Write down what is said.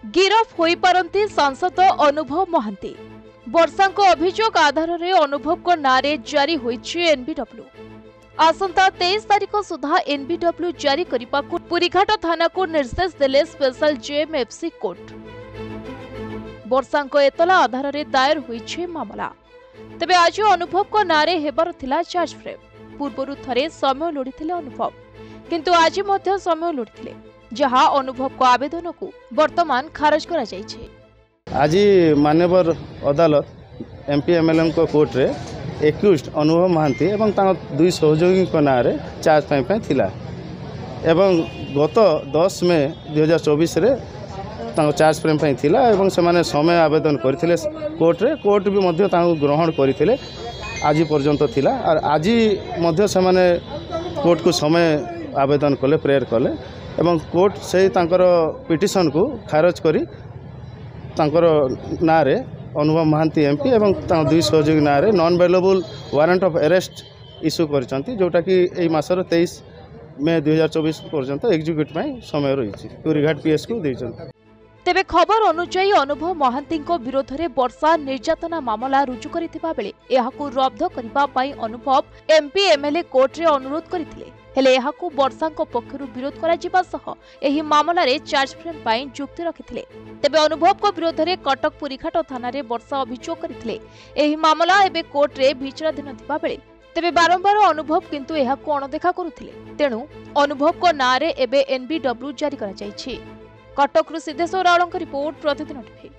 गिरफ होई पारंती सांसद अनुभव महांती। वर्षांक अभियोग आधार रे अनुभव को नारे जारी होईछि एनबीडब्ल्यू। आसंता 23 तारिख सुधा एनबीडब्ल्यू जारी करिबा को पुरीघाट थाना को निर्देश देले स्पेशल जेएमएफसी कोर्ट। वर्षांक एतला आधार रे दायर होईछि मामला। तबे आज अनुभव को नारे हेबार थिला चार्ज फ्रेम। पूर्वरु थरे समय लोडिथिले अनुभव, किंतु आज मध्य समय लोडिथिले, जहां अनुभव को आवेदन को वर्तमान खारज करा जायछे। आज मान्यवर अदालत एमपी एमएलएम को कोर्ट रे एक्यूज्ड अनुभव महांती एवं दुई सहयोगी ना चार्ज थिला एवं गत 10 मई 2024 रे चार्ज फ्रेम थिला एवं से माने समय आवेदन करथिले कोर्ट रे। कोर्ट भी मध्य ग्रहण करथिले आज पर्यंत थिला और आज मध्य से माने कोर्ट को समय आवेदन कले, प्रेयर कले एवं कोर्ट से तांकर पिटिशन को खारज करी तांकर नारे अनुभव महांती एमपी एवं दुई सहयोगी नारे non bailable warrant of arrest issue करछंती, जोटा कि एई मासर 23 मई 2024 पर्यंत एग्जीक्यूट में समय रही पुरीघाट पीएस को देछंती। तेबे खबर अनुसार अनुभव महांती विरोध में वर्षा निर्यातना मामला रुजु करिथिबा बेले एहाकु रद्द करिबा पई अनुभव एमपी एमएलए कोर्ट रे अनुरोध करथिले। हेले एहाकु वर्षांक पक्षरु विरोध करा जिबा सह एही मामला रे चार्ज फ्रेम पई जुक्ति रखिथिले। तेबे अनुभव को विरोध में कटक पुरीघाट थाना रे वर्षा अभियोग करथिले। एही मामला एबे कोर्ट रे विचाराधीन थिबा बेले तेबे बारंबार अनुभव किंतु एहाकु अणदेखा करुथिले। तेणु अनुभव को नारे एबे एनबीडब्ल्यू जारी करा जायछि। कटक सिद्धेश्वर रावल रिपोर्ट, प्रतिदिन टीवी।